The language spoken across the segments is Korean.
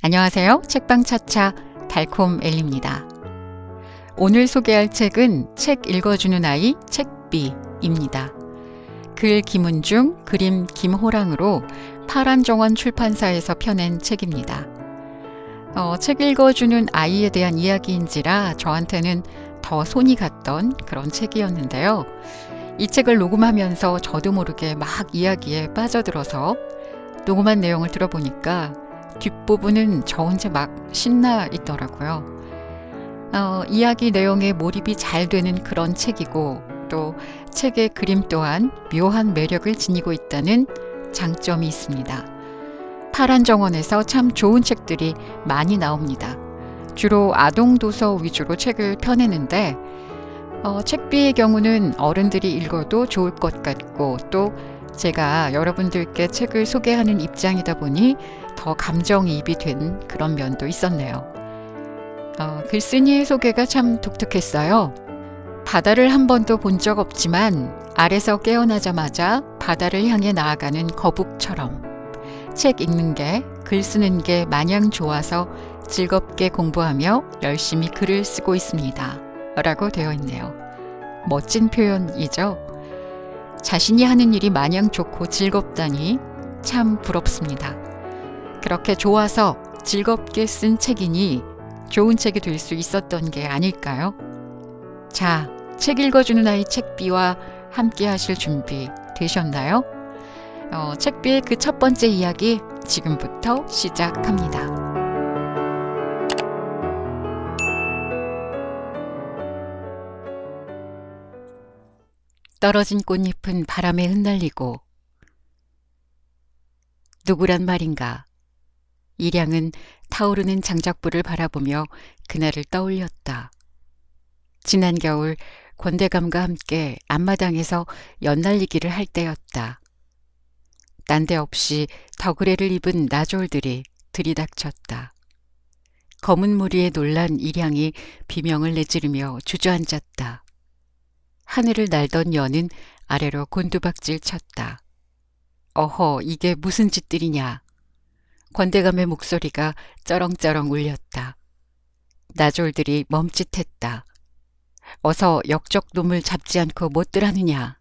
안녕하세요. 책방차차 달콤 엘리입니다. 오늘 소개할 책은 책 읽어주는 아이 책비입니다. 글 김은중, 그림 김호랑으로 파란정원 출판사에서 펴낸 책입니다. 책 읽어주는 아이에 대한 이야기인지라 저한테는 더 손이 갔던 그런 책이었는데요. 이 책을 녹음하면서 저도 모르게 막 이야기에 빠져들어서 녹음한 내용을 들어보니까 뒷부분은 저 혼자 막 신나 있더라고요. 이야기 내용에 몰입이 잘 되는 그런 책이고 또 책의 그림 또한 묘한 매력을 지니고 있다는 장점이 있습니다. 파란정원에서 참 좋은 책들이 많이 나옵니다. 주로 아동도서 위주로 책을 펴내는데 책비의 경우는 어른들이 읽어도 좋을 것 같고 또 제가 여러분들께 책을 소개하는 입장이다 보니 더 감정이입이 된 그런 면도 있었네요. 글쓴이의 소개가 참 독특했어요. 바다를 한 번도 본 적 없지만 알에서 깨어나자마자 바다를 향해 나아가는 거북처럼 책 읽는 게, 글 쓰는 게 마냥 좋아서 즐겁게 공부하며 열심히 글을 쓰고 있습니다. 라고 되어 있네요. 멋진 표현이죠. 자신이 하는 일이 마냥 좋고 즐겁다니 참 부럽습니다. 그렇게 좋아서 즐겁게 쓴 책이니 좋은 책이 될 수 있었던 게 아닐까요? 자, 책 읽어주는 아이 책비와 함께 하실 준비 되셨나요? 책비의 그 첫 번째 이야기 지금부터 시작합니다. 떨어진 꽃잎은 바람에 흩날리고 누구란 말인가. 이량은 타오르는 장작불을 바라보며 그날을 떠올렸다. 지난 겨울 권대감과 함께 앞마당에서 연날리기를 할 때였다. 난데없이 더그레를 입은 나졸들이 들이닥쳤다. 검은 무리에 놀란 이량이 비명을 내지르며 주저앉았다. 하늘을 날던 연은 아래로 곤두박질 쳤다. 어허, 이게 무슨 짓들이냐. 권대감의 목소리가 쩌렁쩌렁 울렸다. 나졸들이 멈칫했다. 어서 역적 놈을 잡지 않고 못들 하느냐.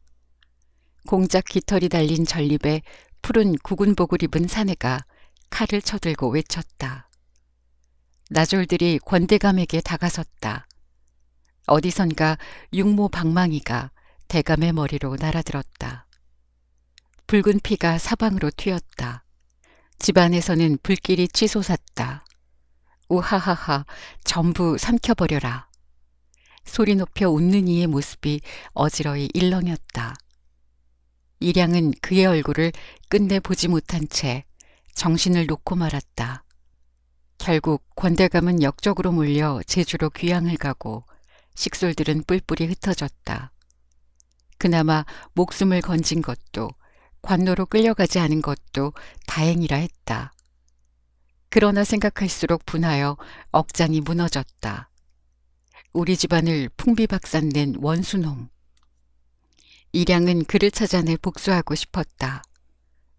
공작 깃털이 달린 전립에 푸른 구군복을 입은 사내가 칼을 쳐들고 외쳤다. 나졸들이 권대감에게 다가섰다. 어디선가 육모 방망이가 대감의 머리로 날아들었다. 붉은 피가 사방으로 튀었다. 집안에서는 불길이 치솟았다. 우하하하, 전부 삼켜버려라. 소리 높여 웃는 이의 모습이 어지러이 일렁였다. 이량은 그의 얼굴을 끝내 보지 못한 채 정신을 놓고 말았다. 결국 권대감은 역적으로 몰려 제주로 귀향을 가고 식솔들은 뿔뿔이 흩어졌다. 그나마 목숨을 건진 것도 관노로 끌려가지 않은 것도 다행이라 했다. 그러나 생각할수록 분하여 억장이 무너졌다. 우리 집안을 풍비박산낸 원수놈. 이량은 그를 찾아내 복수하고 싶었다.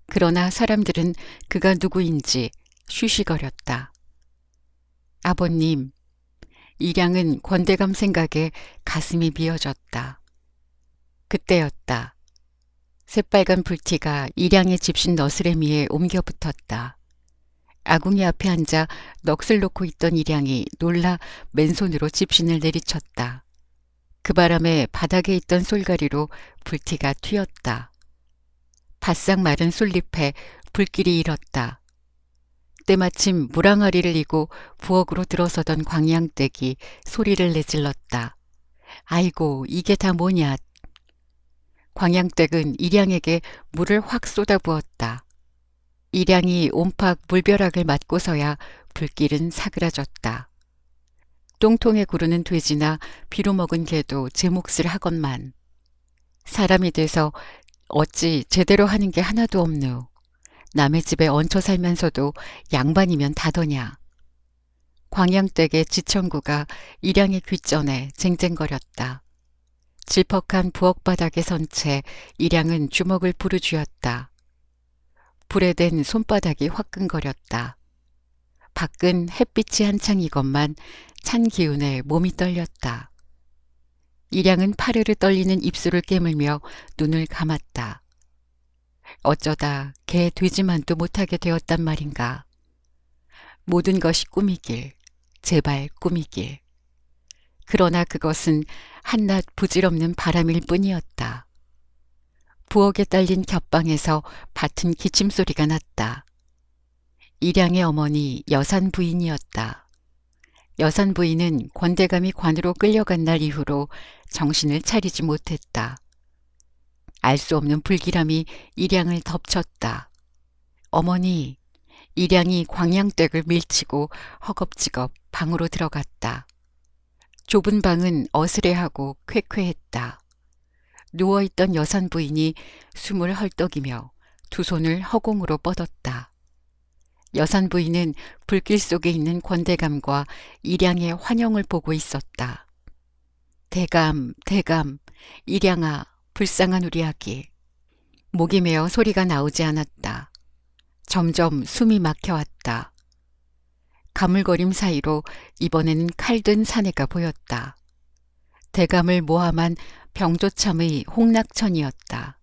그러나 사람들은 그가 누구인지 쉬쉬거렸다. 아버님, 이량은 권대감 생각에 가슴이 미어졌다. 그때였다. 새빨간 불티가 이량의 집신 너스레미에 옮겨 붙었다. 아궁이 앞에 앉아 넋을 놓고 있던 이량이 놀라 맨손으로 집신을 내리쳤다. 그 바람에 바닥에 있던 솔가리로 불티가 튀었다. 바싹 마른 솔잎에 불길이 일었다. 때마침 무랑아리를 이고 부엌으로 들어서던 광양댁이 소리를 내질렀다. 아이고, 이게 다 뭐냐. 광양댁은 이량에게 물을 확 쏟아부었다. 이량이 온팍 물벼락을 맞고서야 불길은 사그라졌다. 똥통에 구르는 돼지나 비로 먹은 개도 제 몫을 하건만. 사람이 돼서 어찌 제대로 하는 게 하나도 없누. 남의 집에 얹혀 살면서도 양반이면 다더냐. 광양댁의 지청구가 이량의 귓전에 쟁쟁거렸다. 질퍽한 부엌바닥에 선 채 이량은 주먹을 부르쥐었다. 불에 댄 손바닥이 화끈거렸다. 밖은 햇빛이 한창이건만 찬 기운에 몸이 떨렸다. 일양은 파르르 떨리는 입술을 깨물며 눈을 감았다. 어쩌다 개 돼지만도 못하게 되었단 말인가. 모든 것이 꿈이길, 제발 꿈이길. 그러나 그것은 한낱 부질없는 바람일 뿐이었다. 부엌에 딸린 겹방에서 밭은 기침소리가 났다. 일양의 어머니 여산 부인이었다. 여산 부인은 권대감이 관으로 끌려간 날 이후로 정신을 차리지 못했다. 알 수 없는 불길함이 일양을 덮쳤다. 어머니, 일양이 광양댁을 밀치고 허겁지겁 방으로 들어갔다. 좁은 방은 어스레하고 쾌쾌했다. 누워있던 여산 부인이 숨을 헐떡이며 두 손을 허공으로 뻗었다. 여산 부인은 불길 속에 있는 권대감과 일양의 환영을 보고 있었다. 대감, 대감, 일양아, 불쌍한 우리 아기. 목이 메어 소리가 나오지 않았다. 점점 숨이 막혀왔다. 가물거림 사이로 이번에는 칼든 사내가 보였다. 대감을 모함한 병조참의 홍낙천이었다.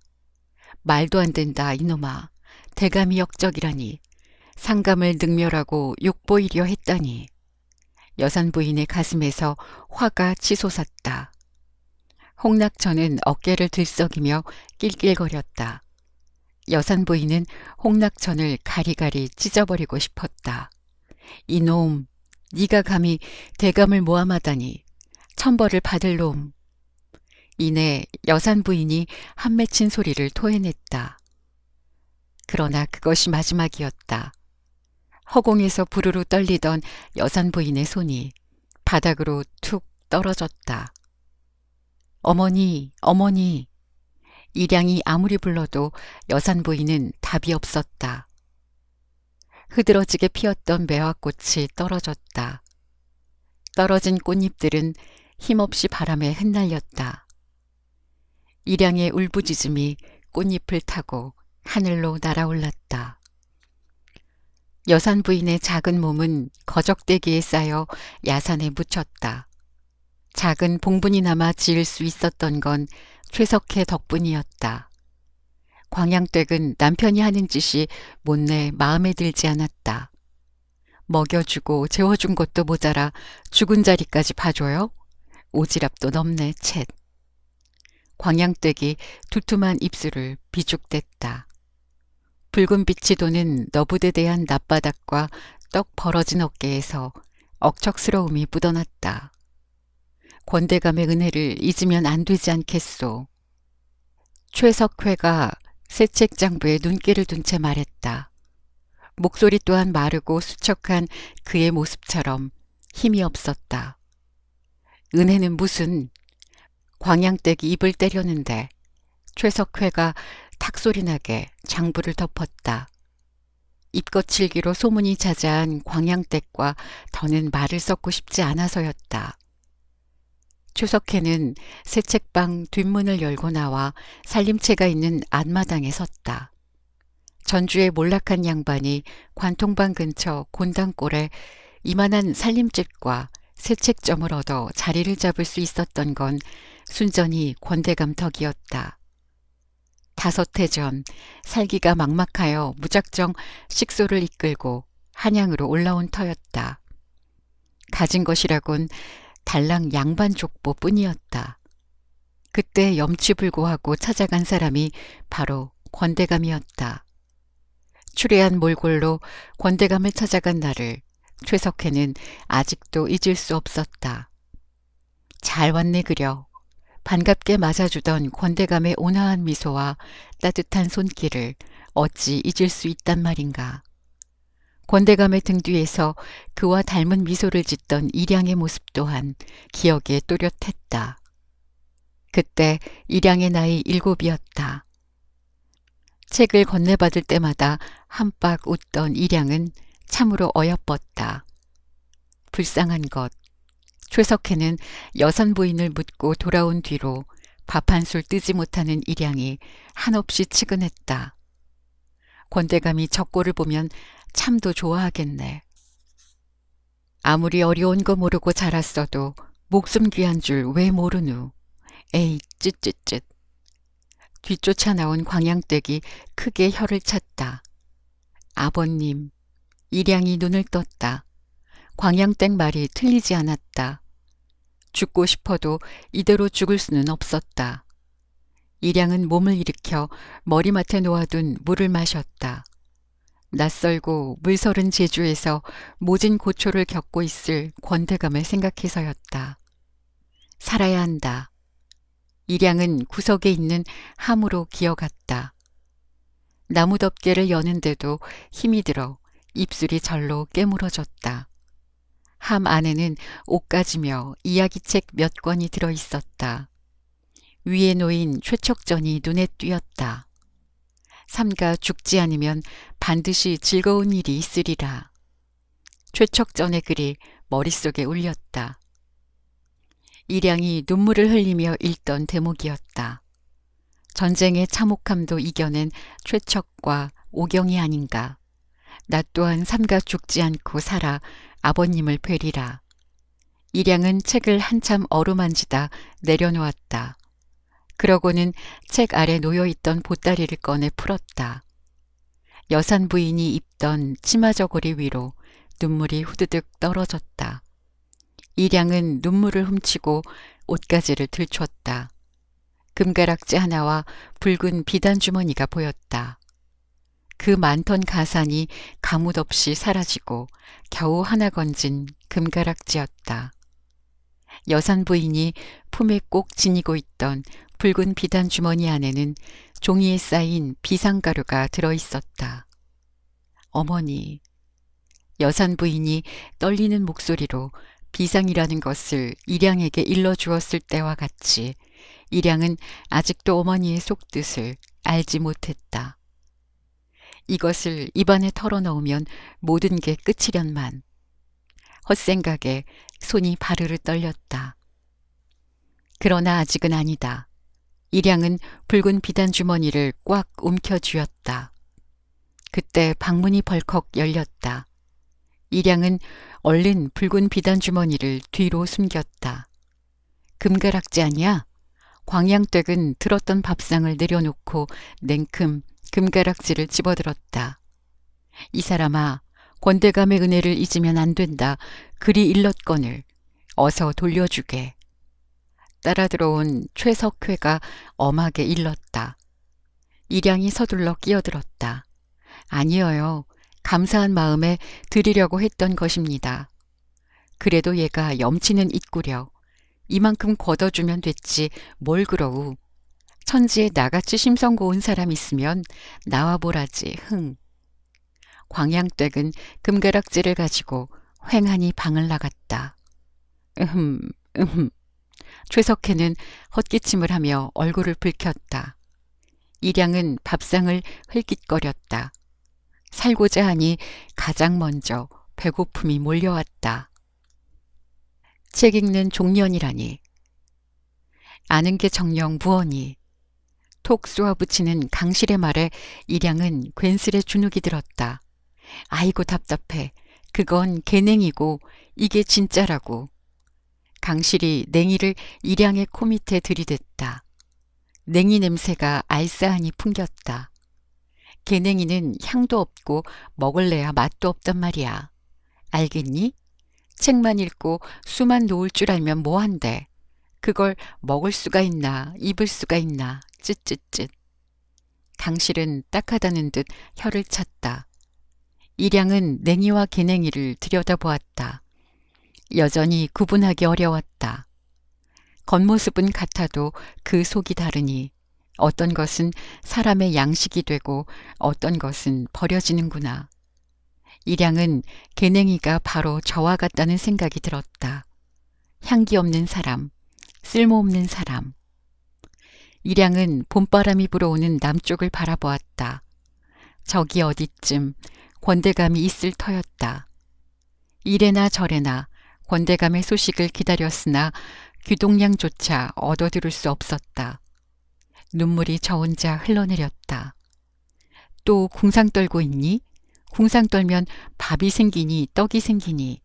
말도 안 된다 이놈아. 대감이 역적이라니. 상감을 능멸하고 욕보이려 했다니. 여산 부인의 가슴에서 화가 치솟았다. 홍낙천은 어깨를 들썩이며 낄낄거렸다. 여산 부인은 홍낙천을 가리가리 찢어버리고 싶었다. 이놈, 네가 감히 대감을 모함하다니. 천벌을 받을 놈. 이내 여산 부인이 한 맺힌 소리를 토해냈다. 그러나 그것이 마지막이었다. 허공에서 부르르 떨리던 여산 부인의 손이 바닥으로 툭 떨어졌다. 어머니, 어머니. 일양이 아무리 불러도 여산 부인은 답이 없었다. 흐드러지게 피었던 매화꽃이 떨어졌다. 떨어진 꽃잎들은 힘없이 바람에 흩날렸다. 일양의 울부짖음이 꽃잎을 타고 하늘로 날아올랐다. 여산 부인의 작은 몸은 거적대기에 쌓여 야산에 묻혔다. 작은 봉분이나마 지을 수 있었던 건 최석해 덕분이었다. 광양댁은 남편이 하는 짓이 못내 마음에 들지 않았다. 먹여주고 재워준 것도 모자라 죽은 자리까지 봐줘요? 오지랖도 넘네 쳇. 광양댁이 두툼한 입술을 비죽댔다. 붉은 빛이 도는 너부대대한 낯바닥과 떡 벌어진 어깨에서 억척스러움이 묻어났다. 권대감의 은혜를 잊으면 안 되지 않겠소. 최석회가 새책장부에 눈길을 둔 채 말했다. 목소리 또한 마르고 수척한 그의 모습처럼 힘이 없었다. 은혜는 무슨. 광양댁이 입을 때렸는데 최석회가 탁소리나게 장부를 덮었다. 입거칠기로 소문이 자자한 광양댁과 더는 말을 섞고 싶지 않아서였다. 최석회는 새책방 뒷문을 열고 나와 살림채가 있는 안마당에 섰다. 전주의 몰락한 양반이 관통방 근처 곤당골에 이만한 살림집과 새책점을 얻어 자리를 잡을 수 있었던 건 순전히 권대감 덕이었다. 5해 전 살기가 막막하여 무작정 식소를 이끌고 한양으로 올라온 터였다. 가진 것이라곤 달랑 양반 족보 뿐이었다. 그때 염치불고하고 찾아간 사람이 바로 권대감이었다. 추레한 몰골로 권대감을 찾아간 날을 최석회는 아직도 잊을 수 없었다. 잘 왔네 그려. 반갑게 맞아주던 권대감의 온화한 미소와 따뜻한 손길을 어찌 잊을 수 있단 말인가. 권대감의 등 뒤에서 그와 닮은 미소를 짓던 일양의 모습 또한 기억에 또렷했다. 그때 일양의 나이 7이었다. 책을 건네받을 때마다 한박 웃던 일양은 참으로 어여뻤다. 불쌍한 것. 최석회는 여산 부인을 묻고 돌아온 뒤로 밥 한 술 뜨지 못하는 일양이 한없이 측은했다. 권대감이 적고를 보면 참도 좋아하겠네. 아무리 어려운 거 모르고 자랐어도 목숨 귀한 줄 왜 모르누. 에이, 쯧쯧쯧. 뒤쫓아 나온 광양댁이 크게 혀를 찼다. 아버님, 일양이 눈을 떴다. 광양댁 말이 틀리지 않았다. 죽고 싶어도 이대로 죽을 수는 없었다. 일양은 몸을 일으켜 머리맡에 놓아둔 물을 마셨다. 낯설고 물서른 제주에서 모진 고초를 겪고 있을 권대감을 생각해서였다. 살아야 한다. 일양은 구석에 있는 함으로 기어갔다. 나무 덮개를 여는데도 힘이 들어 입술이 절로 깨물어졌다. 함 안에는 옷가지며 이야기책 몇 권이 들어있었다. 위에 놓인 최척전이 눈에 띄었다. 삼가 죽지 않으면 반드시 즐거운 일이 있으리라. 최척전의 글이 머릿속에 울렸다. 일양이 눈물을 흘리며 읽던 대목이었다. 전쟁의 참혹함도 이겨낸 최척과 오경이 아닌가. 나 또한 삼가 죽지 않고 살아 아버님을 뵈리라. 일양은 책을 한참 어루만지다 내려놓았다. 그러고는 책 아래 놓여있던 보따리를 꺼내 풀었다. 여산 부인이 입던 치마 저고리 위로 눈물이 후드득 떨어졌다. 일양은 눈물을 훔치고 옷가지를 들췄다. 금가락지 하나와 붉은 비단 주머니가 보였다. 그 많던 가산이 가뭇 없이 사라지고 겨우 하나 건진 금가락지였다. 여산 부인이 품에 꼭 지니고 있던 붉은 비단 주머니 안에는 종이에 쌓인 비상가루가 들어있었다. 어머니, 여산 부인이 떨리는 목소리로 비상이라는 것을 일양에게 일러주었을 때와 같이 일양은 아직도 어머니의 속뜻을 알지 못했다. 이것을 입안에 털어넣으면 모든 게 끝이련만. 헛생각에 손이 바르르 떨렸다. 그러나 아직은 아니다. 일양은 붉은 비단 주머니를 꽉 움켜쥐었다. 그때 방문이 벌컥 열렸다. 일양은 얼른 붉은 비단 주머니를 뒤로 숨겼다. 금가락지 아니야? 광양댁은 들었던 밥상을 내려놓고 냉큼 금가락지를 집어들었다. 이 사람아, 권대감의 은혜를 잊으면 안 된다. 그리 일렀거늘 어서 돌려주게. 따라 들어온 최석회가 엄하게 일렀다. 일양이 서둘러 끼어들었다. 아니어요. 감사한 마음에 드리려고 했던 것입니다. 그래도 얘가 염치는 있구려. 이만큼 걷어주면 됐지 뭘 그러우. 천지에 나같이 심성 고운 사람 있으면 나와보라지 흥. 광양댁은 금가락지를 가지고 횡하니 방을 나갔다. 최석혜는 헛기침을 하며 얼굴을 붉혔다. 일양은 밥상을 흘깃거렸다. 살고자 하니 가장 먼저 배고픔이 몰려왔다. 책 읽는 종년이라니. 아는 게 정녕 무언이. 톡 쏘아붙이는 강실의 말에 일양은 괜스레 주눅이 들었다. 아이고 답답해. 그건 개냉이고 이게 진짜라고. 강실이 냉이를 일양의 코 밑에 들이댔다. 냉이 냄새가 알싸하니 풍겼다. 개냉이는 향도 없고 먹을래야 맛도 없단 말이야. 알겠니? 책만 읽고 수만 놓을 줄 알면 뭐한대. 그걸 먹을 수가 있나 입을 수가 있나 쯧쯧쯧. 강실은 딱하다는 듯 혀를 찼다. 일양은 냉이와 개냉이를 들여다보았다. 여전히 구분하기 어려웠다. 겉모습은 같아도 그 속이 다르니 어떤 것은 사람의 양식이 되고 어떤 것은 버려지는구나. 일양은 개냉이가 바로 저와 같다는 생각이 들었다. 향기 없는 사람, 쓸모없는 사람. 일양은 봄바람이 불어오는 남쪽을 바라보았다. 저기 어디쯤 권대감이 있을 터였다. 이래나 저래나 권대감의 소식을 기다렸으나 귀동냥조차 얻어들을 수 없었다. 눈물이 저 혼자 흘러내렸다. 또 궁상 떨고 있니? 궁상 떨면 밥이 생기니 떡이 생기니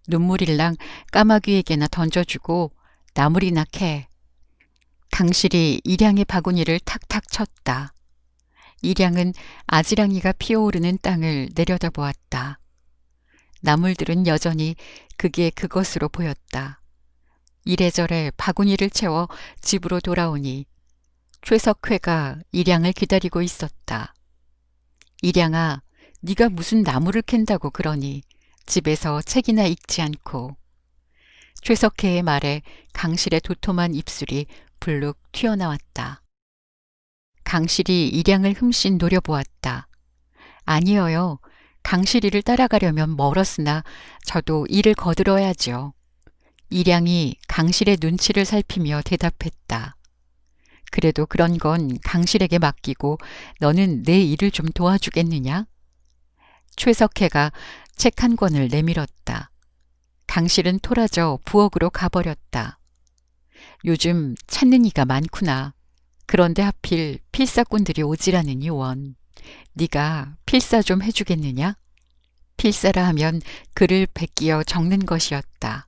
눈물일랑 까마귀에게나 던져주고 나물이나 캐. 강실이 일양의 바구니를 탁탁 쳤다. 일양은 아지랑이가 피어오르는 땅을 내려다보았다. 나물들은 여전히 그게 그것으로 보였다. 이래저래 바구니를 채워 집으로 돌아오니 최석회가 일양을 기다리고 있었다. 일양아, 네가 무슨 나무를 캔다고 그러니 집에서 책이나 읽지 않고. 최석회의 말에 강실의 도톰한 입술이 불룩 튀어나왔다. 강실이 일양을 흠씬 노려보았다. 아니어요. 강실이를 따라가려면 멀었으나 저도 일을 거들어야죠. 일양이 강실의 눈치를 살피며 대답했다. 그래도 그런 건 강실에게 맡기고 너는 내 일을 좀 도와주겠느냐? 최석혜가 책 한 권을 내밀었다. 강실은 토라져 부엌으로 가버렸다. 요즘 찾는 이가 많구나. 그런데 하필 필사꾼들이 오지라느니 원. 네가 필사 좀 해주겠느냐? 필사라 하면 글을 베끼어 적는 것이었다.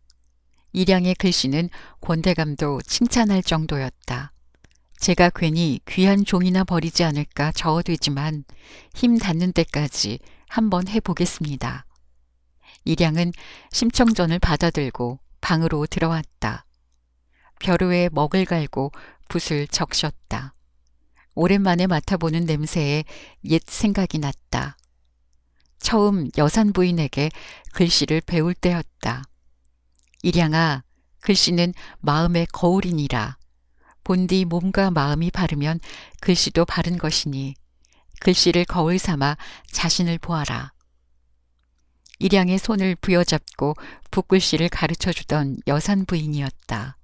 일양의 글씨는 권대감도 칭찬할 정도였다. 제가 괜히 귀한 종이나 버리지 않을까 저어되지만 힘 닿는 때까지 한번 해보겠습니다. 일양은 심청전을 받아들고 방으로 들어왔다. 벼루에 먹을 갈고 붓을 적셨다. 오랜만에 맡아보는 냄새에 옛 생각이 났다. 처음 여산 부인에게 글씨를 배울 때였다. 일양아, 글씨는 마음의 거울이니라. 본디 몸과 마음이 바르면 글씨도 바른 것이니 글씨를 거울 삼아 자신을 보아라. 일양의 손을 부여잡고 붓글씨를 가르쳐주던 여산 부인이었다.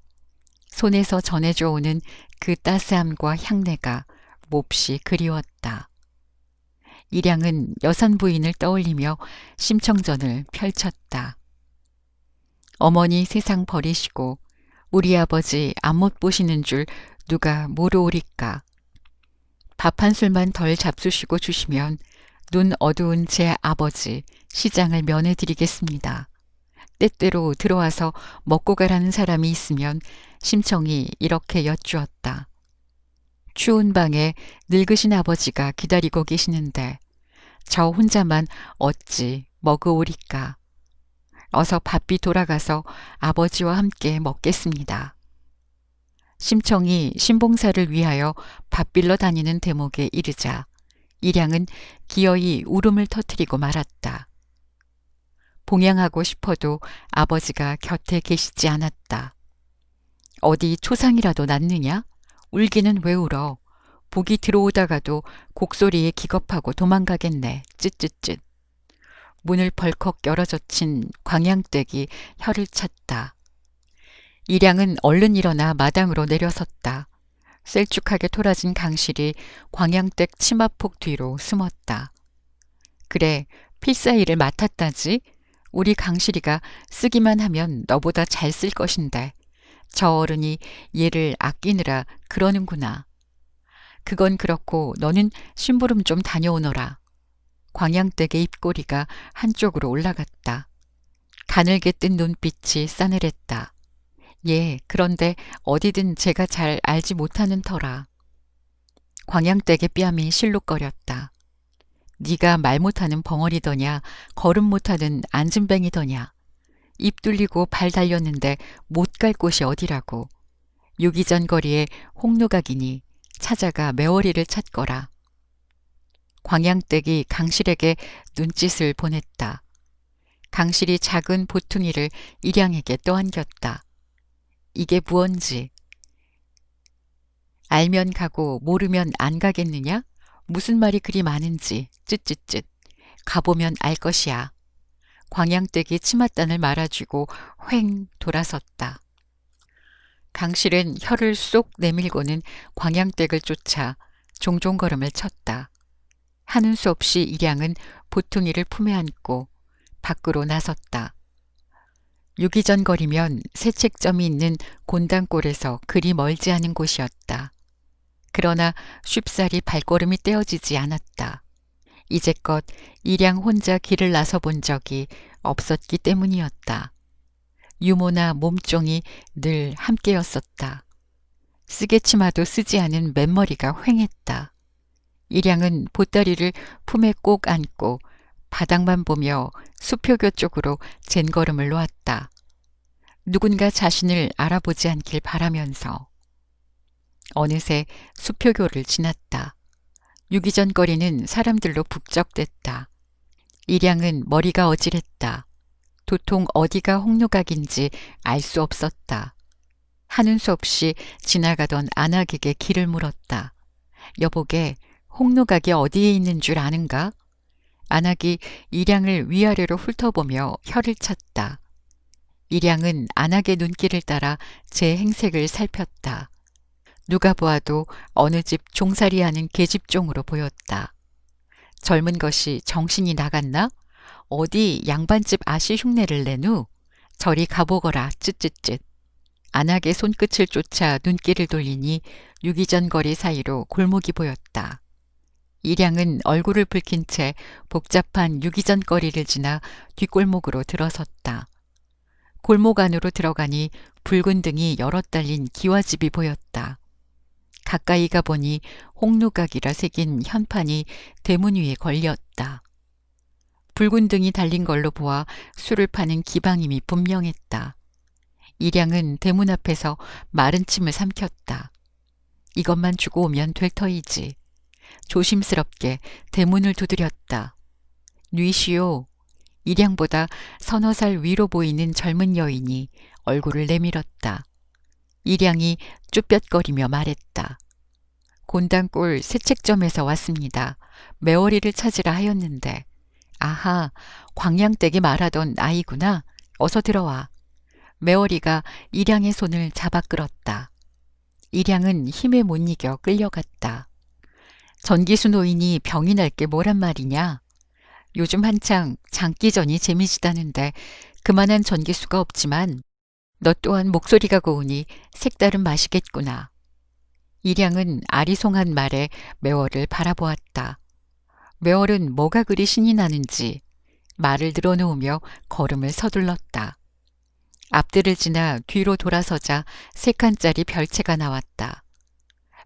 손에서 전해져 오는 그 따스함과 향내가 몹시 그리웠다. 일양은 여산 부인을 떠올리며 심청전을 펼쳤다. 어머니 세상 버리시고 우리 아버지 앞못 보시는 줄 누가 모르오리까. 밥 한 술만 덜 잡수시고 주시면 눈 어두운 제 아버지 시장을 면해드리겠습니다. 때때로 들어와서 먹고 가라는 사람이 있으면 심청이 이렇게 여쭈었다. 추운 방에 늙으신 아버지가 기다리고 계시는데 저 혼자만 어찌 먹으오리까. 어서 바삐 돌아가서 아버지와 함께 먹겠습니다. 심청이 신봉사를 위하여 밥빌러 다니는 대목에 이르자 일양은 기어이 울음을 터뜨리고 말았다. 봉양하고 싶어도 아버지가 곁에 계시지 않았다. 어디 초상이라도 났느냐? 울기는 왜 울어? 복이 들어오다가도 곡소리에 기겁하고 도망가겠네. 쯧쯧쯧. 문을 벌컥 열어젖힌 광양댁이 혀를 찼다. 일양은 얼른 일어나 마당으로 내려섰다. 셀쭉하게 토라진 강실이 광양댁 치마폭 뒤로 숨었다. 그래, 필사 일을 맡았다지? 우리 강실이가 쓰기만 하면 너보다 잘 쓸 것인데 저 어른이 얘를 아끼느라 그러는구나. 그건 그렇고 너는 심부름 좀 다녀오너라. 광양댁의 입꼬리가 한쪽으로 올라갔다. 가늘게 뜬 눈빛이 싸늘했다. 예, 그런데 어디든 제가 잘 알지 못하는 터라. 광양댁의 뺨이 실룩거렸다. 네가 말 못하는 벙어리더냐, 걸음 못하는 앉은뱅이더냐. 입 뚫리고 발 달렸는데 못 갈 곳이 어디라고. 유기전 거리에 홍루각이니 찾아가 매월이를 찾거라. 광양댁이 강실에게 눈짓을 보냈다. 강실이 작은 보퉁이를 일양에게 떠안겼다. 이게 무언지. 알면 가고 모르면 안 가겠느냐? 무슨 말이 그리 많은지 쯧쯧쯧. 가보면 알 것이야. 광양댁이 치맛단을 말아주고 휑 돌아섰다. 강실은 혀를 쏙 내밀고는 광양댁을 쫓아 종종 걸음을 쳤다. 하는 수 없이 일양은 보퉁이를 품에 안고 밖으로 나섰다. 유기전거리면 새책점이 있는 곤당골에서 그리 멀지 않은 곳이었다. 그러나 쉽사리 발걸음이 떼어지지 않았다. 이제껏 일양 혼자 길을 나서 본 적이 없었기 때문이었다. 유모나 몸종이 늘 함께였었다. 쓰개치마도 쓰지 않은 맨머리가 휑했다. 일양은 보따리를 품에 꼭 안고 바닥만 보며 수표교 쪽으로 젠걸음을 놓았다. 누군가 자신을 알아보지 않길 바라면서. 어느새 수표교를 지났다. 유기전거리는 사람들로 북적댔다. 일양은 머리가 어질했다. 도통 어디가 홍누각인지 알 수 없었다. 하는 수 없이 지나가던 안악에게 길을 물었다. 여보게, 홍누각이 어디에 있는 줄 아는가? 안악이 일양을 위아래로 훑어보며 혀를 찼다. 일양은 안악의 눈길을 따라 제 행색을 살폈다. 누가 보아도 어느 집 종살이하는 계집종으로 보였다. 젊은 것이 정신이 나갔나? 어디 양반집 아씨 흉내를 내누? 저리 가보거라 쯧쯧쯧. 안악의 손끝을 쫓아 눈길을 돌리니 유기전거리 사이로 골목이 보였다. 일양은 얼굴을 붉힌 채 복잡한 유기전거리를 지나 뒷골목으로 들어섰다. 골목 안으로 들어가니 붉은 등이 여럿 달린 기와집이 보였다. 가까이 가보니 홍누각이라 새긴 현판이 대문 위에 걸렸다. 붉은 등이 달린 걸로 보아 술을 파는 기방임이 분명했다. 일양은 대문 앞에서 마른 침을 삼켰다. 이것만 주고 오면 될 터이지. 조심스럽게 대문을 두드렸다. 뉘시오. 일양보다 서너 살 위로 보이는 젊은 여인이 얼굴을 내밀었다. 일양이 쭈뼛거리며 말했다. 곤단골 새책점에서 왔습니다. 매월이를 찾으라 하였는데. 아하, 광양댁이 말하던 아이구나. 어서 들어와. 매월이가 일양의 손을 잡아 끌었다. 일양은 힘에 못 이겨 끌려갔다. 전기수 노인이 병이 날 게 뭐란 말이냐? 요즘 한창 장기전이 재미지다는데 그만한 전기수가 없지만 너 또한 목소리가 고우니 색다른 맛이겠구나. 일양은 아리송한 말에 매월을 바라보았다. 매월은 뭐가 그리 신이 나는지 말을 늘어놓으며 걸음을 서둘렀다. 앞들을 지나 뒤로 돌아서자 3칸짜리 별채가 나왔다.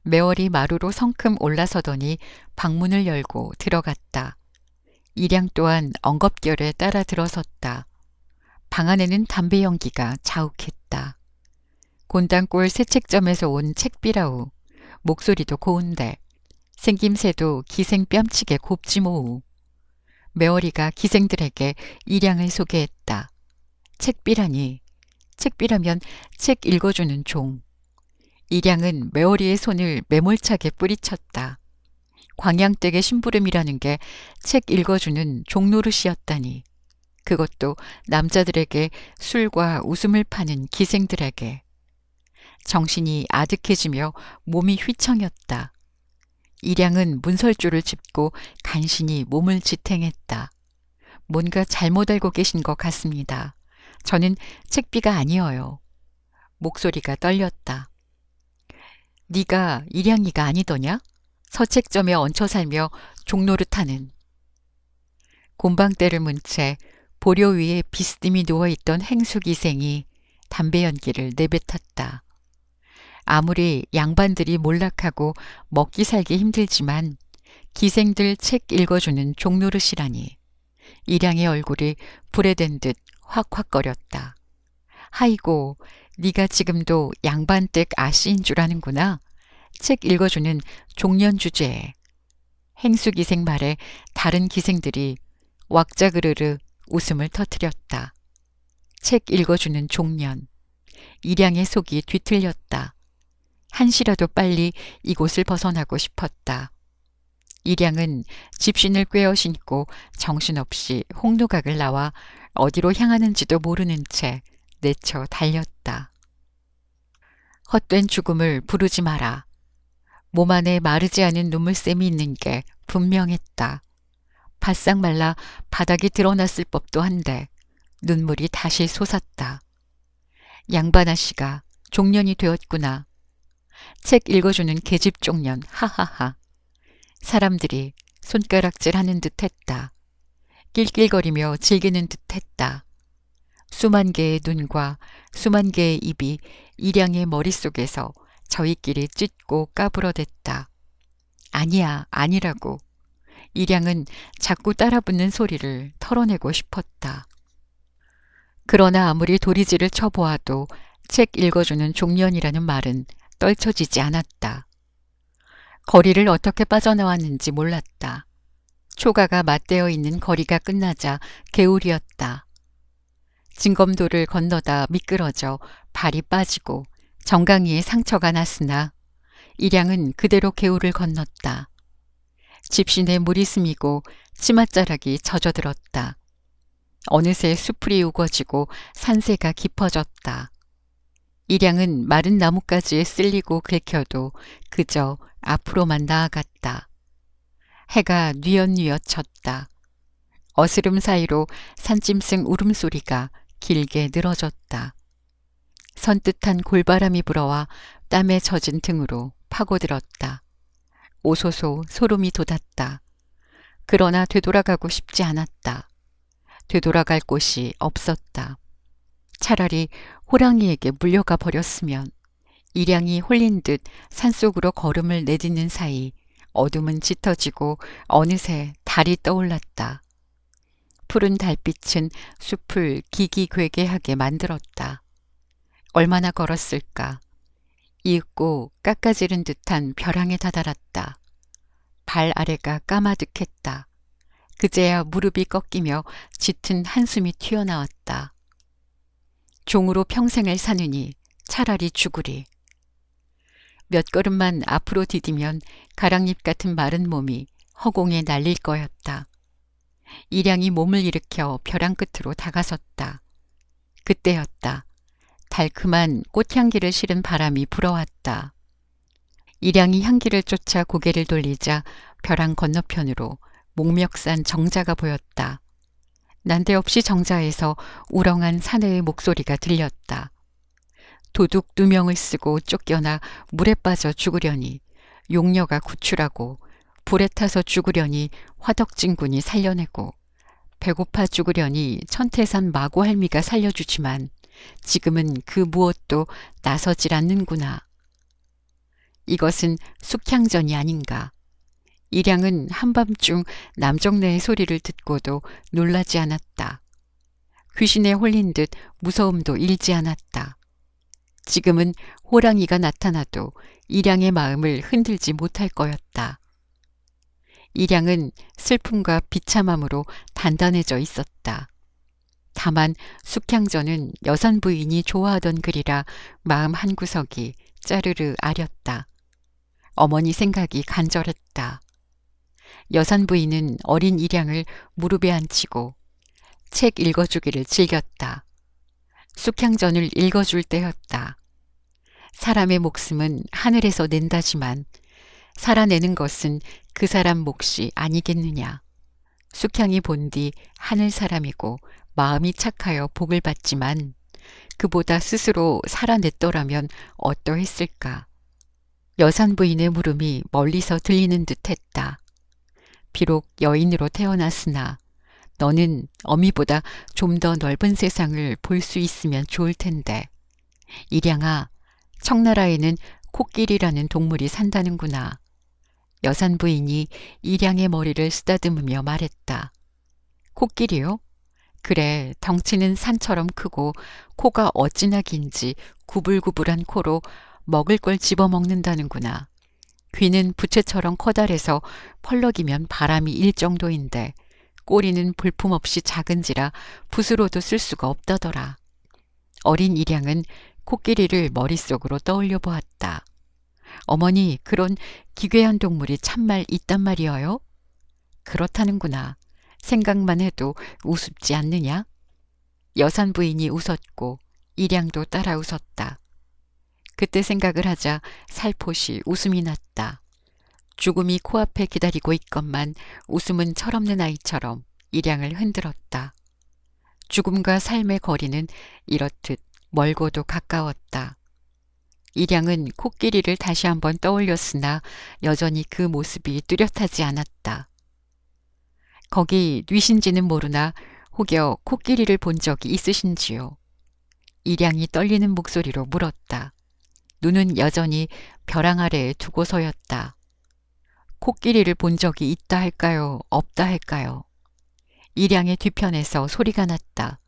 매월이 마루로 성큼 올라서더니 방문을 열고 들어갔다. 일양 또한 엉겁결에 따라 들어섰다. 방 안에는 담배 연기가 자욱했다. 곤단골 새책점에서 온 책비라우. 목소리도 고운데 생김새도 기생 뺨치게 곱지 모우. 매월이가 기생들에게 일양을 소개했다. 책비라니. 책비라면 책 읽어주는 종. 일양은 매월이의 손을 매몰차게 뿌리쳤다. 광양댁의 심부름이라는 게 책 읽어주는 종노릇이었다니. 그것도 남자들에게 술과 웃음을 파는 기생들에게. 정신이 아득해지며 몸이 휘청였다. 일양은 문설주를 짚고 간신히 몸을 지탱했다. 뭔가 잘못 알고 계신 것 같습니다. 저는 책비가 아니어요. 목소리가 떨렸다. 네가 일양이가 아니더냐? 서책점에 얹혀 살며 종노릇하는. 곰방대를 문 채 보려 위에 비스듬히 누워있던 행수기생이 담배 연기를 내뱉었다. 아무리 양반들이 몰락하고 먹기 살기 힘들지만 기생들 책 읽어주는 종노릇이라니. 일양의 얼굴이 불에 댄 듯 확확거렸다. 하이고, 네가 지금도 양반댁 아씨인 줄 아는구나. 책 읽어주는 종년 주제에. 행수기생 말에 다른 기생들이 왁자그르르 웃음을 터뜨렸다. 책 읽어주는 종년. 일양의 속이 뒤틀렸다. 한시라도 빨리 이곳을 벗어나고 싶었다. 일양은 집신을 꿰어 신고 정신없이 홍누각을 나와 어디로 향하는지도 모르는 채 내쳐 달렸다. 헛된 죽음을 부르지 마라. 몸 안에 마르지 않은 눈물샘이 있는 게 분명했다. 바싹 말라 바닥이 드러났을 법도 한데 눈물이 다시 솟았다. 양반 아씨가 종년이 되었구나. 책 읽어주는 계집 종년, 하하하. 사람들이 손가락질하는 듯 했다. 낄낄거리며 즐기는 듯 했다. 수만 개의 눈과 수만 개의 입이 일양의 머릿속에서 저희끼리 찢고 까불어댔다. 아니야, 아니라고. 일양은 자꾸 따라붙는 소리를 털어내고 싶었다. 그러나 아무리 도리지를 쳐보아도 책 읽어주는 종년이라는 말은 떨쳐지지 않았다. 거리를 어떻게 빠져나왔는지 몰랐다. 초가가 맞대어 있는 거리가 끝나자 개울이었다. 징검도를 건너다 미끄러져 발이 빠지고 정강이에 상처가 났으나 일양은 그대로 개울을 건넜다. 집신에 물이 스미고 치맛자락이 젖어들었다. 어느새 수풀이 우거지고 산세가 깊어졌다. 일양은 마른 나뭇가지에 쓸리고 긁혀도 그저 앞으로만 나아갔다. 해가 뉘엿뉘엿 졌다. 어스름 사이로 산짐승 울음소리가 길게 늘어졌다. 선뜻한 골바람이 불어와 땀에 젖은 등으로 파고들었다. 오소소 소름이 돋았다. 그러나 되돌아가고 싶지 않았다. 되돌아갈 곳이 없었다. 차라리 호랑이에게 물려가 버렸으면. 일양이 홀린 듯 산속으로 걸음을 내딛는 사이 어둠은 짙어지고 어느새 달이 떠올랐다. 푸른 달빛은 숲을 기기괴괴하게 만들었다. 얼마나 걸었을까. 이윽고 깎아지른 듯한 벼랑에 다다랐다. 발 아래가 까마득했다. 그제야 무릎이 꺾이며 짙은 한숨이 튀어나왔다. 종으로 평생을 사느니 차라리 죽으리. 몇 걸음만 앞으로 디디면 가랑잎 같은 마른 몸이 허공에 날릴 거였다. 일양이 몸을 일으켜 벼랑 끝으로 다가섰다. 그때였다. 달큼한 꽃향기를 실은 바람이 불어왔다. 일양이 향기를 쫓아 고개를 돌리자 벼랑 건너편으로 목멱산 정자가 보였다. 난데없이 정자에서 우렁한 사내의 목소리가 들렸다. 도둑 2명을 쓰고 쫓겨나 물에 빠져 죽으려니 용녀가 구출하고, 불에 타서 죽으려니 화덕진군이 살려내고, 배고파 죽으려니 천태산 마고할미가 살려주지만 지금은 그 무엇도 나서질 않는구나. 이것은 숙향전이 아닌가. 일양은 한밤중 남정네의 소리를 듣고도 놀라지 않았다. 귀신에 홀린 듯 무서움도 잃지 않았다. 지금은 호랑이가 나타나도 일양의 마음을 흔들지 못할 거였다. 일양은 슬픔과 비참함으로 단단해져 있었다. 다만 숙향전은 여산 부인이 좋아하던 글이라 마음 한구석이 짜르르 아렸다. 어머니 생각이 간절했다. 여산 부인은 어린 일양을 무릎에 앉히고 책 읽어주기를 즐겼다. 숙향전을 읽어줄 때였다. 사람의 목숨은 하늘에서 낸다지만 살아내는 것은 그 사람 몫이 아니겠느냐. 숙향이 본디 하늘 사람이고 마음이 착하여 복을 받지만 그보다 스스로 살아냈더라면 어떠했을까. 여산 부인의 물음이 멀리서 들리는 듯했다. 비록 여인으로 태어났으나 너는 어미보다 좀 더 넓은 세상을 볼 수 있으면 좋을 텐데. 일양아, 청나라에는 코끼리라는 동물이 산다는구나. 여산 부인이 일양의 머리를 쓰다듬으며 말했다. 코끼리요? 그래, 덩치는 산처럼 크고 코가 어찌나 긴지 구불구불한 코로 먹을 걸 집어먹는다는구나. 귀는 부채처럼 커다래서 펄럭이면 바람이 일 정도인데 꼬리는 볼품없이 작은지라 붓으로도 쓸 수가 없다더라. 어린 일양은 코끼리를 머릿속으로 떠올려 보았다. 어머니, 그런 기괴한 동물이 참말 있단 말이어요? 그렇다는구나. 생각만 해도 우습지 않느냐? 여산 부인이 웃었고 일양도 따라 웃었다. 그때 생각을 하자 살포시 웃음이 났다. 죽음이 코앞에 기다리고 있건만 웃음은 철없는 아이처럼 일양을 흔들었다. 죽음과 삶의 거리는 이렇듯 멀고도 가까웠다. 일양은 코끼리를 다시 한번 떠올렸으나 여전히 그 모습이 뚜렷하지 않았다. 거기 뉘신지는 모르나 혹여 코끼리를 본 적이 있으신지요? 일양이 떨리는 목소리로 물었다. 눈은 여전히 벼랑 아래에 두고서였다. 코끼리를 본 적이 있다 할까요? 없다 할까요? 일양의 뒤편에서 소리가 났다.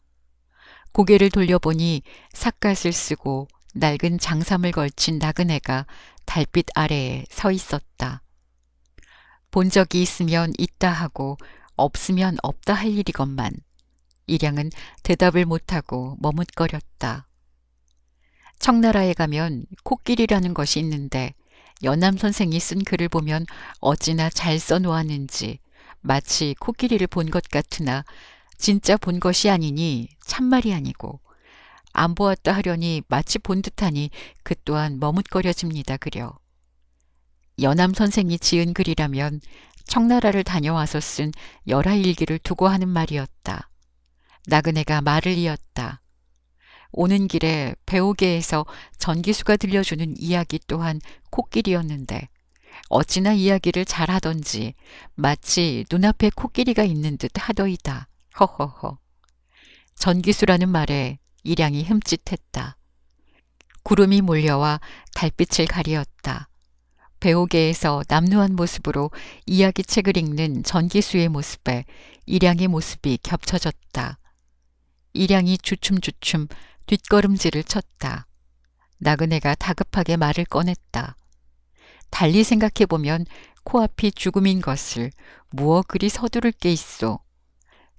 고개를 돌려보니 삿갓을 쓰고 낡은 장삼을 걸친 나그네가 달빛 아래에 서 있었다. 본 적이 있으면 있다 하고 없으면 없다 할 일이건만 일양은 대답을 못하고 머뭇거렸다. 청나라에 가면 코끼리라는 것이 있는데 연암 선생이 쓴 글을 보면 어찌나 잘 써놓았는지 마치 코끼리를 본 것 같으나 진짜 본 것이 아니니 참말이 아니고 안 보았다 하려니 마치 본 듯하니 그 또한 머뭇거려집니다 그려. 연암 선생이 지은 글이라면 청나라를 다녀와서 쓴 열하일기를 두고 하는 말이었다. 나그네가 말을 이었다. 오는 길에 배오개에서 전기수가 들려주는 이야기 또한 코끼리였는데 어찌나 이야기를 잘하던지 마치 눈앞에 코끼리가 있는 듯 하더이다. 허허허. 전기수라는 말에 일양이 흠칫했다. 구름이 몰려와 달빛을 가리었다. 배오개에서 남루한 모습으로 이야기책을 읽는 전기수의 모습에 일양의 모습이 겹쳐졌다. 일양이 주춤주춤 뒷걸음질을 쳤다. 나그네가 다급하게 말을 꺼냈다. 달리 생각해보면 코앞이 죽음인 것을 무어 그리 서두를 게 있소.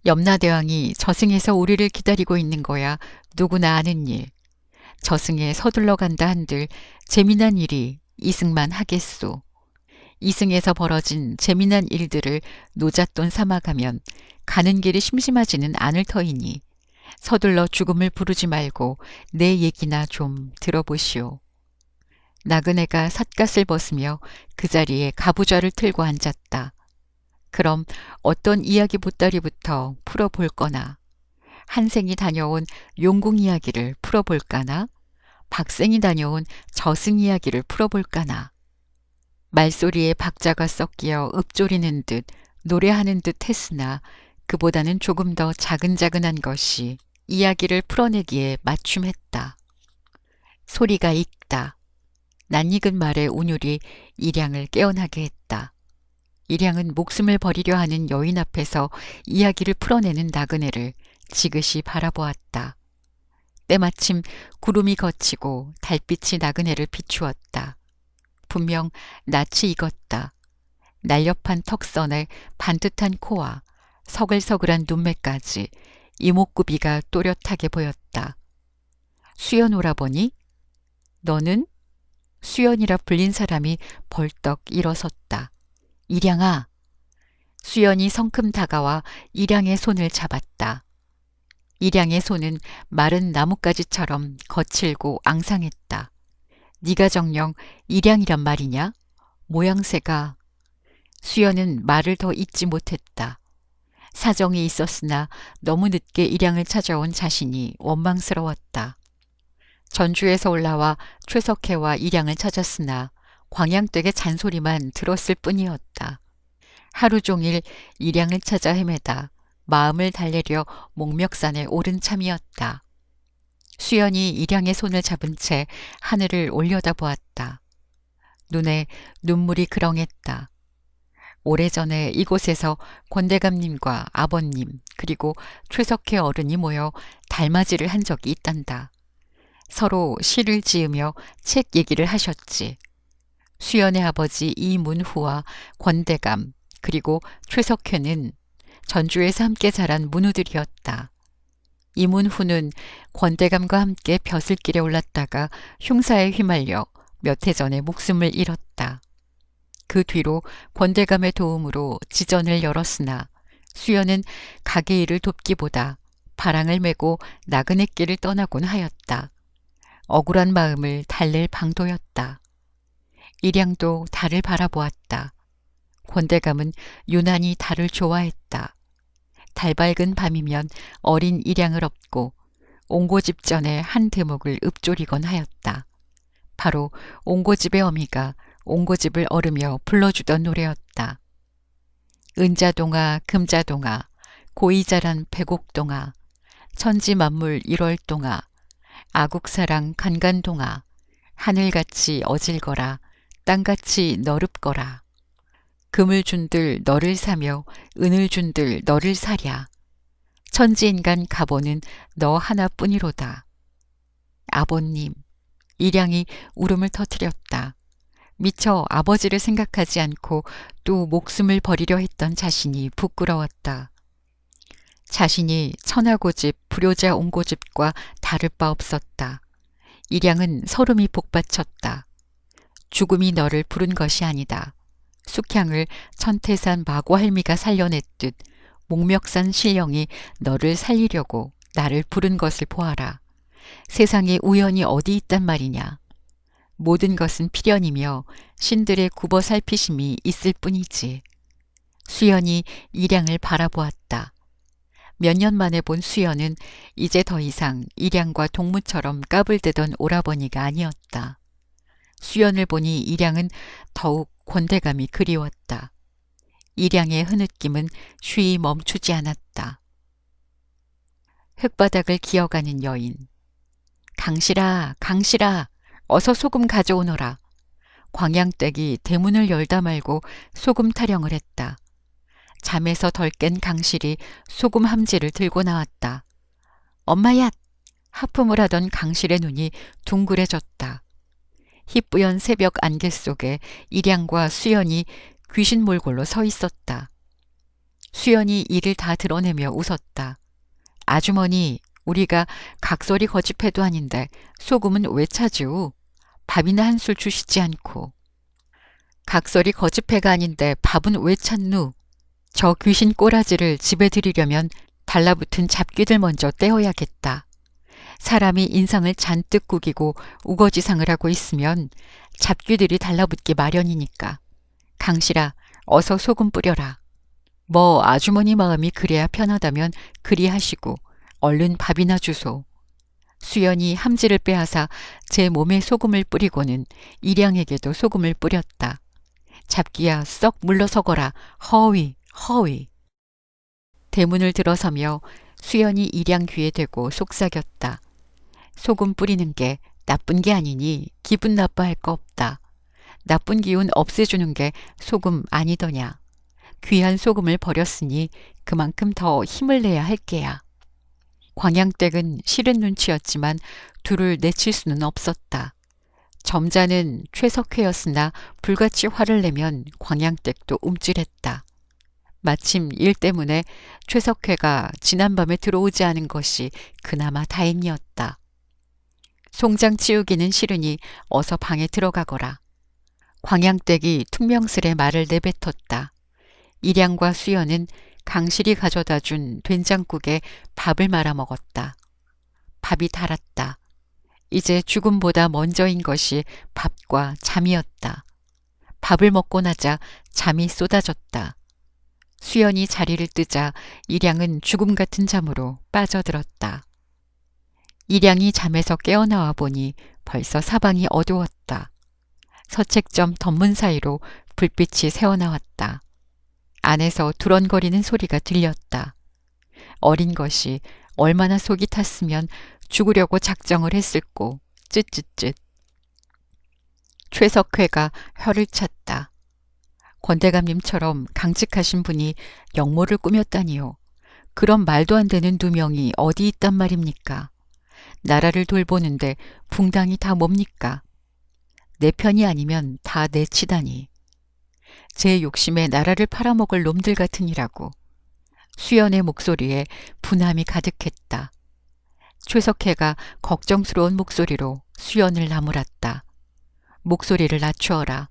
염라대왕이 저승에서 우리를 기다리고 있는 거야 누구나 아는 일. 저승에 서둘러 간다 한들 재미난 일이 이승만 하겠소. 이승에서 벌어진 재미난 일들을 노잣돈 삼아가면 가는 길이 심심하지는 않을 터이니 서둘러 죽음을 부르지 말고 내 얘기나 좀 들어보시오. 나그네가 삿갓을 벗으며 그 자리에 가부좌를 틀고 앉았다. 그럼 어떤 이야기 보따리부터 풀어볼 거나 한생이 다녀온 용궁 이야기를 풀어볼까나 박생이 다녀온 저승 이야기를 풀어볼까나 말소리에 박자가 섞여 읊조리는 듯 노래하는 듯 했으나 그보다는 조금 더 자근자근한 것이 이야기를 풀어내기에 맞춤했다. 소리가 익다. 낯익은 말의 운율이 일양을 깨어나게 했다. 일양은 목숨을 버리려 하는 여인 앞에서 이야기를 풀어내는 나그네를 지그시 바라보았다. 때마침 구름이 걷히고 달빛이 나그네를 비추었다. 분명 낯이 익었다. 날렵한 턱선에 반듯한 코와 서글서글한 눈매까지 이목구비가 또렷하게 보였다. 수연 오라버니? 너는? 수연이라 불린 사람이 벌떡 일어섰다. 일양아! 수연이 성큼 다가와 일양의 손을 잡았다. 일양의 손은 마른 나뭇가지처럼 거칠고 앙상했다. 네가 정녕 일양이란 말이냐? 모양새가... 수연은 말을 더 잇지 못했다. 사정이 있었으나 너무 늦게 일양을 찾아온 자신이 원망스러웠다. 전주에서 올라와 최석해와 일양을 찾았으나 광양댁의 잔소리만 들었을 뿐이었다. 하루 종일 일양을 찾아 헤매다 마음을 달래려 목멱산에 오른 참이었다. 수연이 일양의 손을 잡은 채 하늘을 올려다보았다. 눈에 눈물이 그렁했다. 오래전에 이곳에서 권대감님과 아버님 그리고 최석해 어른이 모여 달맞이를 한 적이 있단다. 서로 시를 지으며 책 얘기를 하셨지. 수연의 아버지 이문후와 권대감 그리고 최석회는 전주에서 함께 자란 문우들이었다. 이문후는 권대감과 함께 벼슬길에 올랐다가 흉사에 휘말려 몇 해 전에 목숨을 잃었다. 그 뒤로 권대감의 도움으로 지전을 열었으나 수연은 가게 일을 돕기보다 바랑을 메고 나그네길을 떠나곤 하였다. 억울한 마음을 달랠 방도였다. 일양도 달을 바라보았다. 권대감은 유난히 달을 좋아했다. 달 밝은 밤이면 어린 일양을 업고 옹고집 전에 한 대목을 읊조리곤 하였다. 바로 옹고집의 어미가 옹고집을 얼으며 불러주던 노래였다. 은자동아 금자동아 고이 자란 백옥동아, 천지만물 1월동아, 아국사랑 간간동아, 하늘같이 어질거라, 땅같이 너릅거라. 금을 준들 너를 사며 은을 준들 너를 사랴. 천지인간 가보는 너 하나뿐이로다. 아버님, 일양이 울음을 터뜨렸다. 미처 아버지를 생각하지 않고 또 목숨을 버리려 했던 자신이 부끄러웠다. 자신이 천하고집, 불효자 옹고집과 다를 바 없었다. 일양은 설움이 복받쳤다. 죽음이 너를 부른 것이 아니다. 숙향을 천태산 마고할미가 살려냈듯 목멱산 신령이 너를 살리려고 나를 부른 것을 보아라. 세상에 우연이 어디 있단 말이냐. 모든 것은 필연이며 신들의 굽어 살피심이 있을 뿐이지. 수연이 일양을 바라보았다. 몇 년 만에 본 수연은 이제 더 이상 일양과 동무처럼 까불대던 오라버니가 아니었다. 수연을 보니 일양은 더욱 권대감이 그리웠다. 일양의 흐느낌은 쉬이 멈추지 않았다. 흙바닥을 기어가는 여인. 강실아, 강실아, 어서 소금 가져오너라. 광양댁이 대문을 열다 말고 소금 타령을 했다. 잠에서 덜 깬 강실이 소금 함지를 들고 나왔다. 엄마야! 하품을 하던 강실의 눈이 둥그레졌다. 희뿌연 새벽 안개 속에 일양과 수연이 귀신 몰골로 서 있었다. 수연이 이를 다 드러내며 웃었다. 아주머니, 우리가 각설이 거집해도 아닌데 소금은 왜 차지우? 밥이나 한술 주시지 않고. 각설이 거집해가 아닌데 밥은 왜 찾누? 저 귀신 꼬라지를 집에 들이려면 달라붙은 잡귀들 먼저 떼어야겠다. 사람이 인상을 잔뜩 구기고 우거지상을 하고 있으면 잡귀들이 달라붙기 마련이니까. 강실아, 어서 소금 뿌려라. 뭐 아주머니 마음이 그래야 편하다면 그리 하시고 얼른 밥이나 주소. 수연이 함지를 빼앗아 제 몸에 소금을 뿌리고는 일양에게도 소금을 뿌렸다. 잡기야 썩 물러서거라. 허위, 허위. 대문을 들어서며 수연이 일양 귀에 대고 속삭였다. 소금 뿌리는 게 나쁜 게 아니니 기분 나빠할 거 없다. 나쁜 기운 없애주는 게 소금 아니더냐. 귀한 소금을 버렸으니 그만큼 더 힘을 내야 할 게야. 광양댁은 싫은 눈치였지만 둘을 내칠 수는 없었다. 점자는 최석회였으나 불같이 화를 내면 광양댁도 움찔했다. 마침 일 때문에 최석회가 지난밤에 들어오지 않은 것이 그나마 다행이었다. 송장 치우기는 싫으니 어서 방에 들어가거라. 광양댁이 퉁명스레 말을 내뱉었다. 일양과 수연은 강실이 가져다 준 된장국에 밥을 말아 먹었다. 밥이 달았다. 이제 죽음보다 먼저인 것이 밥과 잠이었다. 밥을 먹고 나자 잠이 쏟아졌다. 수연이 자리를 뜨자 일양은 죽음 같은 잠으로 빠져들었다. 일양이 잠에서 깨어나와 보니 벌써 사방이 어두웠다. 서책점 덧문 사이로 불빛이 새어나왔다. 안에서 두런거리는 소리가 들렸다. 어린 것이 얼마나 속이 탔으면 죽으려고 작정을 했을꼬. 쯧쯧쯧. 최석회가 혀를 찼다. 권대감님처럼 강직하신 분이 영모를 꾸몄다니요. 그런 말도 안 되는 누명이 어디 있단 말입니까? 나라를 돌보는데 붕당이 다 뭡니까? 내 편이 아니면 다 내치다니. 제 욕심에 나라를 팔아먹을 놈들 같으니라고. 수연의 목소리에 분함이 가득했다. 최석혜가 걱정스러운 목소리로 수연을 나무랐다. 목소리를 낮추어라.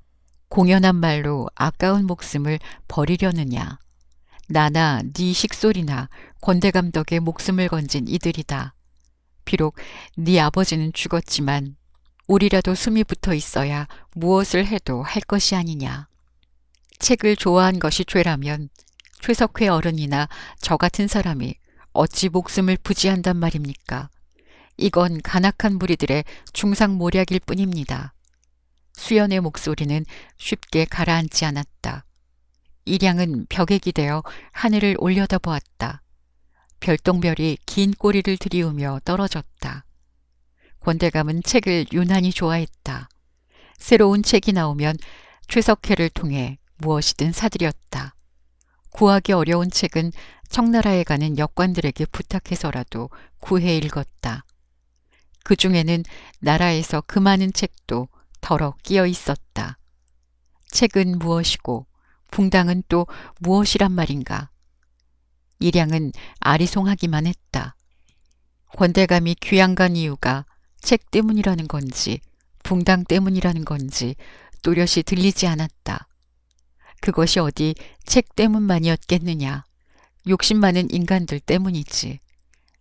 공연한 말로 아까운 목숨을 버리려느냐. 나나 네 식솔이나 권대감 덕에 목숨을 건진 이들이다. 비록 네 아버지는 죽었지만 우리라도 숨이 붙어 있어야 무엇을 해도 할 것이 아니냐. 책을 좋아한 것이 죄라면 최석회 어른이나 저 같은 사람이 어찌 목숨을 부지한단 말입니까? 이건 간악한 무리들의 중상모략일 뿐입니다. 수연의 목소리는 쉽게 가라앉지 않았다. 일양은 벽에 기대어 하늘을 올려다보았다. 별똥별이 긴 꼬리를 들이우며 떨어졌다. 권대감은 책을 유난히 좋아했다. 새로운 책이 나오면 최석회를 통해 무엇이든 사들였다. 구하기 어려운 책은 청나라에 가는 역관들에게 부탁해서라도 구해 읽었다. 그 중에는 나라에서 그 많은 책도 덜어 끼어 있었다. 책은 무엇이고 붕당은 또 무엇이란 말인가. 일양은 아리송하기만 했다. 권대감이 귀양 간 이유가 책 때문이라는 건지 붕당 때문이라는 건지 또렷이 들리지 않았다. 그것이 어디 책 때문만이었겠느냐. 욕심 많은 인간들 때문이지.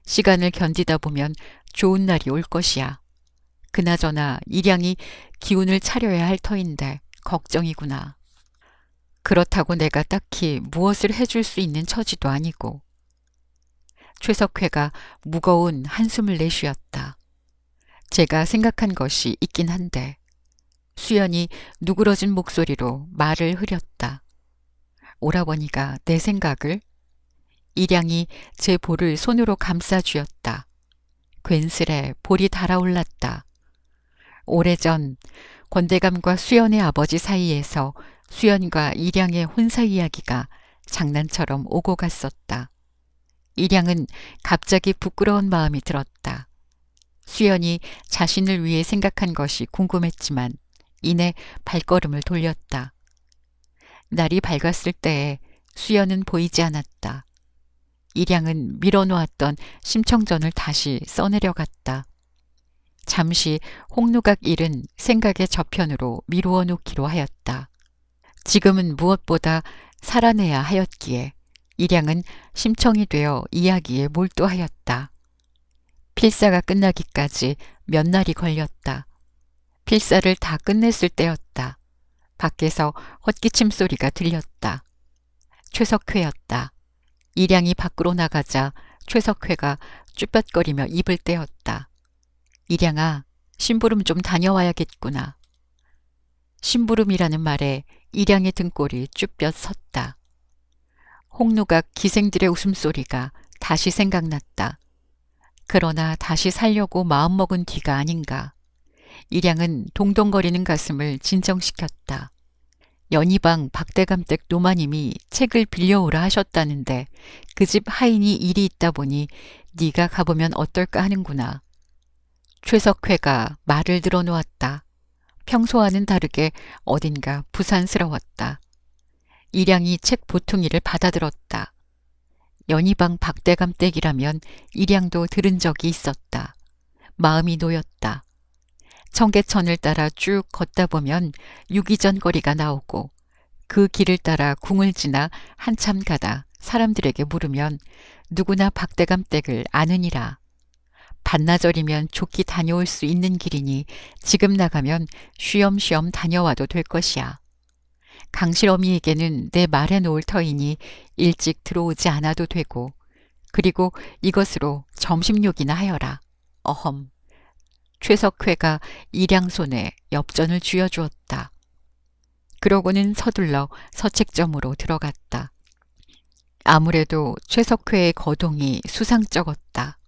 시간을 견디다 보면 좋은 날이 올 것이야. 그나저나 일양이 기운을 차려야 할 터인데 걱정이구나. 그렇다고 내가 딱히 무엇을 해줄 수 있는 처지도 아니고. 최석회가 무거운 한숨을 내쉬었다. 제가 생각한 것이 있긴 한데. 수연이 누그러진 목소리로 말을 흐렸다. 오라버니가 내 생각을? 일양이 제 볼을 손으로 감싸 쥐었다. 괜스레 볼이 달아올랐다. 오래전 권대감과 수연의 아버지 사이에서 수연과 일양의 혼사 이야기가 장난처럼 오고 갔었다. 일양은 갑자기 부끄러운 마음이 들었다. 수연이 자신을 위해 생각한 것이 궁금했지만 이내 발걸음을 돌렸다. 날이 밝았을 때에 수연은 보이지 않았다. 일양은 밀어놓았던 심청전을 다시 써내려갔다. 잠시 홍누각 일은 생각의 저편으로 미루어 놓기로 하였다. 지금은 무엇보다 살아내야 하였기에 일양은 심청이 되어 이야기에 몰두하였다. 필사가 끝나기까지 몇 날이 걸렸다. 필사를 다 끝냈을 때였다. 밖에서 헛기침 소리가 들렸다. 최석회였다. 일양이 밖으로 나가자 최석회가 쭈뼛거리며 입을 떼었다. 일양아, 심부름 좀 다녀와야겠구나. 심부름이라는 말에 일양의 등골이 쭈뼛 섰다. 홍누각 기생들의 웃음소리가 다시 생각났다. 그러나 다시 살려고 마음먹은 뒤가 아닌가. 일양은 동동거리는 가슴을 진정시켰다. 연희방 박대감댁 노마님이 책을 빌려오라 하셨다는데 그 집 하인이 일이 있다 보니 네가 가보면 어떨까 하는구나. 최석회가 말을 들어놓았다. 평소와는 다르게 어딘가 부산스러웠다. 일양이 책 보퉁이를 받아들었다. 연희방 박대감댁이라면 일양도 들은 적이 있었다. 마음이 놓였다. 청계천을 따라 쭉 걷다 보면 유기전 거리가 나오고 그 길을 따라 궁을 지나 한참 가다 사람들에게 물으면 누구나 박대감댁을 아느니라. 반나절이면 좋게 다녀올 수 있는 길이니 지금 나가면 쉬엄쉬엄 다녀와도 될 것이야. 강실어미에게는 내 말해 놓을 터이니 일찍 들어오지 않아도 되고 그리고 이것으로 점심욕이나 하여라. 어험. 최석회가 일양 손에 엽전을 쥐어주었다. 그러고는 서둘러 서책점으로 들어갔다. 아무래도 최석회의 거동이 수상쩍었다.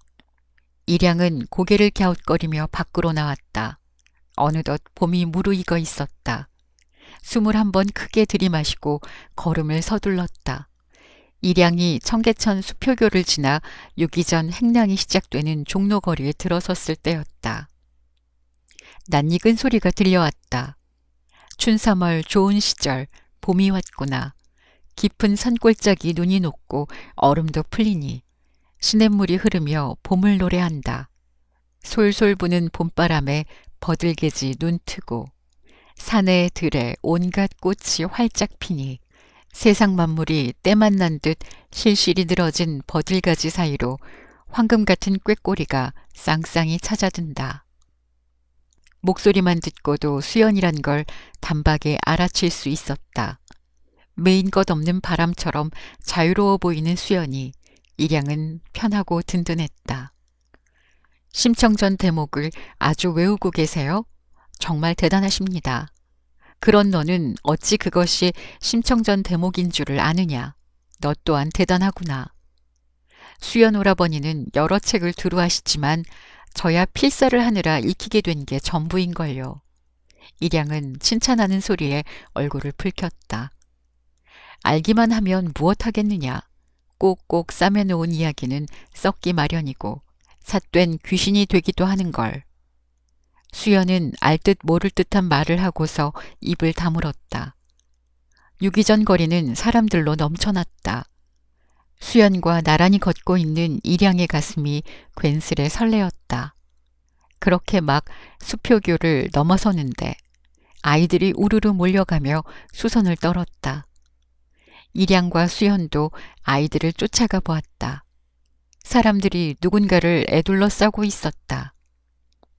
일양은 고개를 갸웃거리며 밖으로 나왔다. 어느덧 봄이 무르익어 있었다. 숨을 한번 크게 들이마시고 걸음을 서둘렀다. 일양이 청계천 수표교를 지나 유기전 행랑이 시작되는 종로거리에 들어섰을 때였다. 낯익은 소리가 들려왔다. 춘삼월 좋은 시절 봄이 왔구나. 깊은 산골짜기 눈이 녹고 얼음도 풀리니 시냇물이 흐르며 봄을 노래한다. 솔솔 부는 봄바람에 버들개지 눈트고 산에 들에 온갖 꽃이 활짝 피니 세상 만물이 때만 난 듯 실실이 늘어진 버들가지 사이로 황금 같은 꾀꼬리가 쌍쌍이 찾아든다. 목소리만 듣고도 수연이란 걸 단박에 알아챌 수 있었다. 메인 것 없는 바람처럼 자유로워 보이는 수연이 일양은 편하고 든든했다. 심청전 대목을 아주 외우고 계세요? 정말 대단하십니다. 그런 너는 어찌 그것이 심청전 대목인 줄을 아느냐. 너 또한 대단하구나. 수연 오라버니는 여러 책을 두루 하시지만 저야 필사를 하느라 익히게 된 게 전부인걸요. 일양은 칭찬하는 소리에 얼굴을 붉혔다. 알기만 하면 무엇 하겠느냐. 꼭꼭 싸매놓은 이야기는 썩기 마련이고 삿된 귀신이 되기도 하는 걸. 수연은 알 듯 모를 듯한 말을 하고서 입을 다물었다. 유기전거리는 사람들로 넘쳐났다. 수연과 나란히 걷고 있는 일양의 가슴이 괜스레 설레었다. 그렇게 막 수표교를 넘어서는데 아이들이 우르르 몰려가며 수선을 떨었다. 일양과 수연도 아이들을 쫓아가 보았다. 사람들이 누군가를 애둘러 싸고 있었다.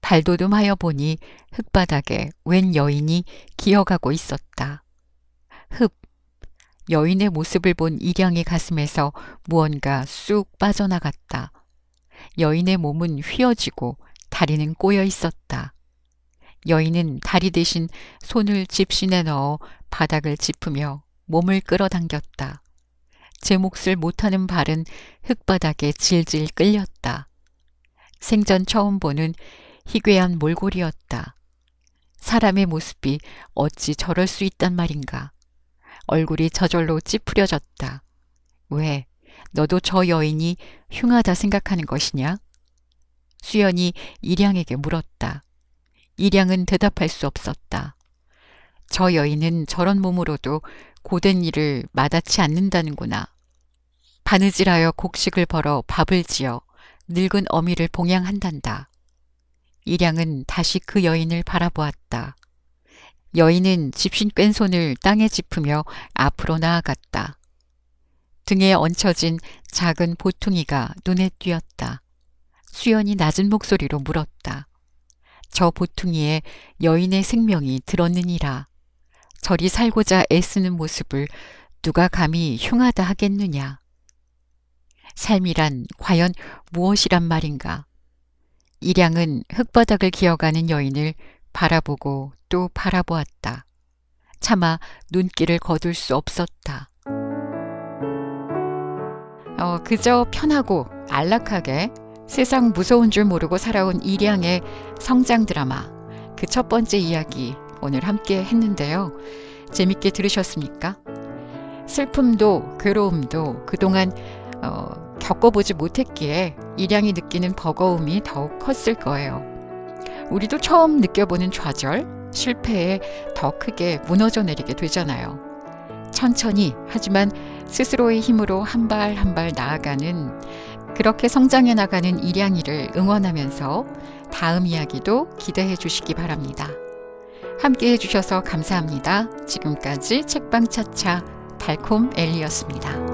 발돋움하여 보니 흙바닥에 웬 여인이 기어가고 있었다. 흡! 여인의 모습을 본 일양의 가슴에서 무언가 쑥 빠져나갔다. 여인의 몸은 휘어지고 다리는 꼬여 있었다. 여인은 다리 대신 손을 집신에 넣어 바닥을 짚으며 몸을 끌어당겼다. 제 몫을 못하는 발은 흙바닥에 질질 끌렸다. 생전 처음 보는 희괴한 몰골이었다. 사람의 모습이 어찌 저럴 수 있단 말인가. 얼굴이 저절로 찌푸려졌다. 왜, 너도 저 여인이 흉하다 생각하는 것이냐? 수연이 일양에게 물었다. 일양은 대답할 수 없었다. 저 여인은 저런 몸으로도 고된 일을 마다치 않는다는구나. 바느질하여 곡식을 벌어 밥을 지어 늙은 어미를 봉양한단다. 일양은 다시 그 여인을 바라보았다. 여인은 집신 꽹 손을 땅에 짚으며 앞으로 나아갔다. 등에 얹혀진 작은 보퉁이가 눈에 띄었다. 수연이 낮은 목소리로 물었다. 저 보퉁이에 여인의 생명이 들었느니라. 저리 살고자 애쓰는 모습을 누가 감히 흉하다 하겠느냐. 삶이란 과연 무엇이란 말인가. 일양은 흙바닥을 기어가는 여인을 바라보고 또 바라보았다. 차마 눈길을 거둘 수 없었다. 그저 편하고 안락하게 세상 무서운 줄 모르고 살아온 일양의 성장 드라마, 그 첫 번째 이야기 오늘 함께 했는데요. 재밌게 들으셨습니까? 슬픔도 괴로움도 그동안 겪어보지 못했기에 일양이 느끼는 버거움이 더욱 컸을 거예요. 우리도 처음 느껴보는 좌절, 실패에 더 크게 무너져 내리게 되잖아요. 천천히 하지만 스스로의 힘으로 한 발 한 발 나아가는, 그렇게 성장해 나가는 일양이를 응원하면서 다음 이야기도 기대해 주시기 바랍니다. 함께 해주셔서 감사합니다. 지금까지 책방차차 달콤 엘리였습니다.